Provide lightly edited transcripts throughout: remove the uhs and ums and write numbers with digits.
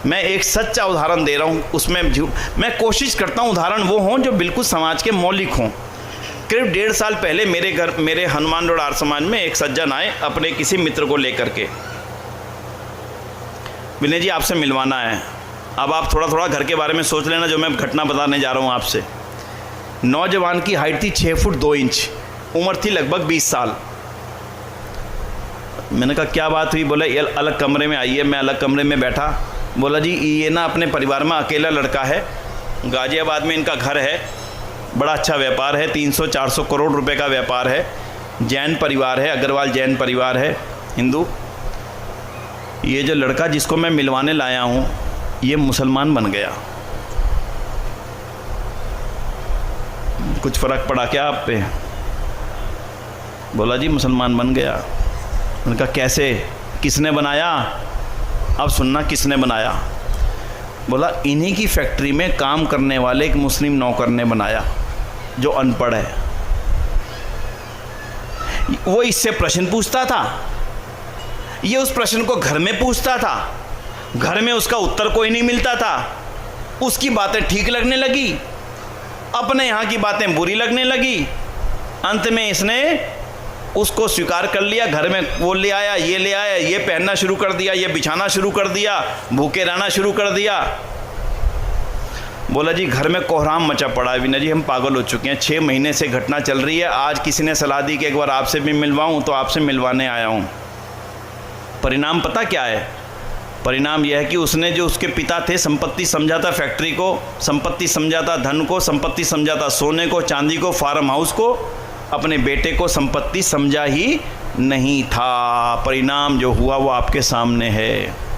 मैं एक सच्चा उदाहरण दे रहा हूँ, उसमें मैं कोशिश करता हूँ उदाहरण वो हों जो बिल्कुल समाज के मौलिक हों। करीब 1.5 साल पहले मेरे हनुमान रोड आर्य समाज में एक सज्जन आए अपने किसी मित्र को लेकर के। विनय जी आपसे मिलवाना है। अब आप थोड़ा थोड़ा घर के बारे में सोच लेना जो मैं घटना बताने जा रहा हूँ आपसे। नौजवान की हाइट थी 6 फुट 2 इंच, उम्र थी लगभग 20 साल। मैंने कहा क्या बात हुई? बोला ये अलग कमरे में आइए। मैं अलग कमरे में बैठा। बोला जी ये ना अपने परिवार में अकेला लड़का है, गाजियाबाद में इनका घर है, बड़ा अच्छा व्यापार है, 300-400 करोड़ रुपए का व्यापार है, जैन परिवार है, अग्रवाल जैन परिवार है, हिंदू। ये जो लड़का जिसको मैं मिलवाने लाया हूँ ये मुसलमान बन गया। कुछ फ़र्क पड़ा क्या आप पे? बोला जी मुसलमान बन गया। उनका कैसे, किसने बनाया? अब सुनना किसने बनाया। बोला इन्हीं की फैक्ट्री में काम करने वाले एक मुस्लिम नौकर ने बनाया जो अनपढ़ है। वो इससे प्रश्न पूछता था, ये उस प्रश्न को घर में पूछता था, घर में उसका उत्तर कोई नहीं मिलता था। उसकी बातें ठीक लगने लगी, अपने यहाँ की बातें बुरी लगने लगी। अंत में इसने उसको स्वीकार कर लिया। घर में वो ले आया, ये पहनना शुरू कर दिया, ये बिछाना शुरू कर दिया, भूखे रहना शुरू कर दिया। बोला जी घर में कोहराम मचा पड़ा है विनय जी, हम पागल हो चुके हैं। 6 महीने से घटना चल रही है। आज किसी ने सलाह दी कि एक बार आपसे भी मिलवाऊं, तो आपसे मिलवाने आया हूं। परिणाम पता क्या है? परिणाम यह है कि उसने जो उसके पिता थे संपत्ति समझा था, फैक्ट्री को संपत्ति समझा था, धन को संपत्ति समझा था, सोने को, चांदी को, फार्म हाउस को, अपने बेटे को संपत्ति समझा ही नहीं था। परिणाम जो हुआ वो आपके सामने है।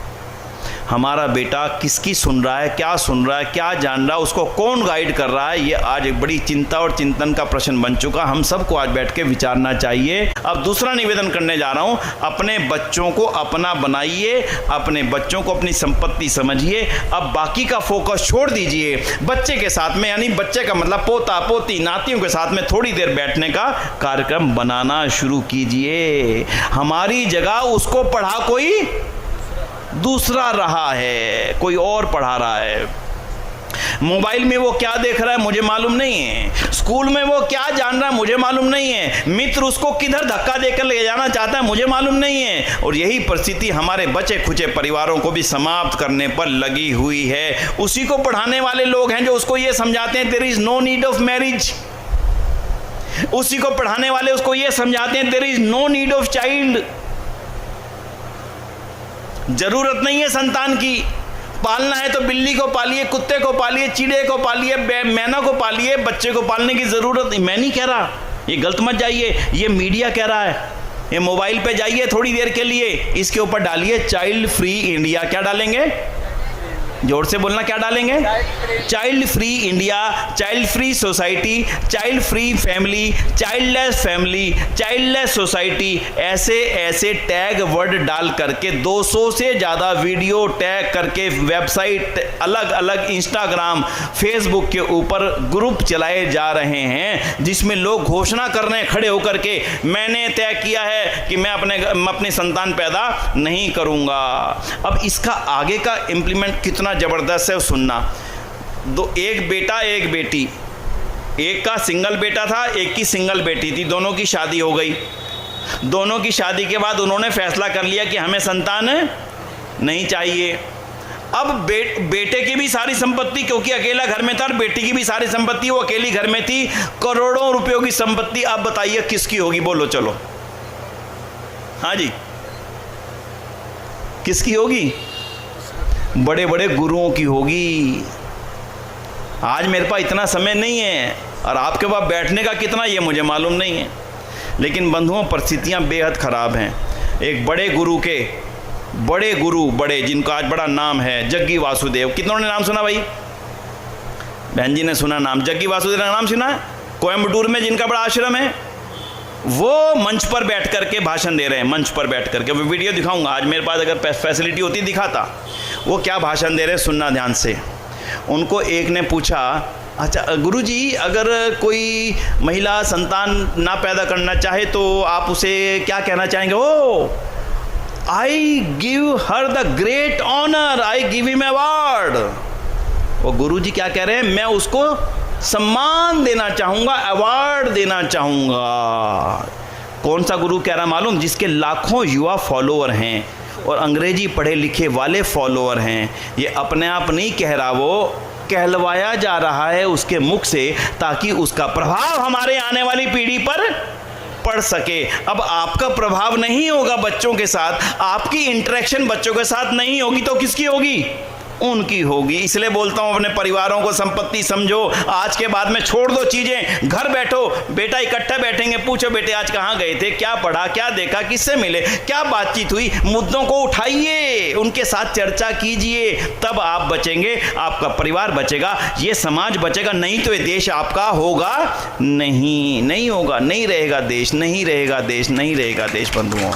हमारा बेटा किसकी सुन रहा है, क्या सुन रहा है, क्या जान रहा है, उसको कौन गाइड कर रहा है, ये आज एक बड़ी चिंता और चिंतन का प्रश्न बन चुका। हम सबको आज बैठ के विचारना चाहिए। अब दूसरा निवेदन करने जा रहा हूँ, अपने बच्चों को अपना बनाइए, अपने बच्चों को अपनी संपत्ति समझिए। अब बाकी का फोकस छोड़ दीजिए। बच्चे के साथ में, यानी बच्चे का मतलब पोता पोती नातियों के साथ में थोड़ी देर बैठने का कार्यक्रम बनाना शुरू कीजिए। हमारी जगह उसको पढ़ा कोई दूसरा रहा है, कोई और पढ़ा रहा है। मोबाइल में वो क्या देख रहा है मुझे मालूम नहीं है, स्कूल में वो क्या जान रहा है मुझे मालूम नहीं है, मित्र उसको किधर धक्का देकर ले जाना चाहता है मुझे मालूम नहीं है। और यही परिस्थिति हमारे बचे खुचे परिवारों को भी समाप्त करने पर लगी हुई है। उसी को पढ़ाने वाले लोग हैं जो उसको ये समझाते हैं there is no need of marriage. उसी को पढ़ाने वाले उसको ये समझाते हैं there is no need of child. जरूरत नहीं है संतान की। पालना है तो बिल्ली को पालिए, कुत्ते को पालिए, चीड़े को पालिए, मैना को पालिए, बच्चे को पालने की जरूरत नहीं। मैं नहीं कह रहा, ये गलत मत जाइए, ये मीडिया कह रहा है। ये मोबाइल पे जाइए थोड़ी देर के लिए, इसके ऊपर डालिए चाइल्ड फ्री इंडिया। क्या डालेंगे? जोर से बोलना, क्या डालेंगे? Child free India, child free society, child free family, childless family, childless society, ऐसे ऐसे टैग वर्ड डाल करके 200 से ज़्यादा वीडियो टैग करके वेबसाइट, अलग अलग इंस्टाग्राम, फेसबुक के ऊपर ग्रुप चलाए जा रहे हैं जिसमें लोग घोषणा कर रहे हैं खड़े होकर के, मैंने तय किया है कि मैं अपनी संतान पैदा नहीं करूँगा। अब इसका आगे का इम्प्लीमेंट कितना जबरदस्त है सुनना। एक बेटा एक बेटी, एक का सिंगल बेटा था, एक की सिंगल बेटी थी, दोनों की शादी हो गई। दोनों की शादी के बाद उन्होंने फैसला कर लिया कि हमें संतान नहीं चाहिए। अब बेटे की भी सारी संपत्ति, क्योंकि अकेला घर में था, और बेटी की भी सारी संपत्ति, वो अकेली घर में थी, करोड़ों रुपयों की संपत्ति। अब बताइए किसकी होगी? बोलो चलो। हाँ जी, किसकी होगी? बड़े बड़े गुरुओं की होगी। आज मेरे पास इतना समय नहीं है और आपके पास बैठने का कितना ये मुझे मालूम नहीं है, लेकिन बंधुओं परिस्थितियां बेहद ख़राब हैं। एक बड़े गुरु के बड़े जिनका आज बड़ा नाम है, जग्गी वासुदेव। कितनों ने नाम सुना भाई? बहन जी ने सुना नाम, जग्गी वासुदेव का नाम सुना है? कोयम्बटूर में जिनका बड़ा आश्रम है, वो मंच पर बैठ करके भाषण दे रहे हैं। मंच पर बैठ करके, वो वीडियो दिखाऊंगा आज, मेरे पास अगर फैसिलिटी होती दिखाता। वो क्या भाषण दे रहे हैं सुनना ध्यान से। उनको एक ने पूछा, अच्छा गुरुजी, अगर कोई महिला संतान ना पैदा करना चाहे तो आप उसे क्या कहना चाहेंगे? Oh I give her the great honour, I give him award. और गुरु जी क्या कह रहे हैं, मैं उसको सम्मान देना चाहूंगा, अवार्ड देना चाहूंगा। कौन सा गुरु कह रहा मालूम? जिसके लाखों युवा फॉलोअर हैं और अंग्रेजी पढ़े लिखे वाले फॉलोअर हैं। ये अपने आप नहीं कह रहा, वो कहलवाया जा रहा है उसके मुख से, ताकि उसका प्रभाव हमारे आने वाली पीढ़ी पर पड़ सके। अब आपका प्रभाव नहीं होगा बच्चों के साथ, आपकी इंटरेक्शन बच्चों के साथ नहीं होगी, तो किसकी होगी? उनकी होगी। इसलिए बोलता हूं अपने परिवारों को संपत्ति समझो। आज के बाद में छोड़ दो चीजें, घर बैठो, बेटा इकट्ठा बैठेंगे, पूछो बेटे आज कहां गए थे, क्या पढ़ा, क्या देखा, किससे मिले, क्या बातचीत हुई, मुद्दों को उठाइए, उनके साथ चर्चा कीजिए, तब आप बचेंगे, आपका परिवार बचेगा, ये समाज बचेगा। नहीं तो ये देश आपका होगा नहीं, नहीं होगा, नहीं रहेगा देश, नहीं रहेगा देश, नहीं रहेगा देश बंधुओं।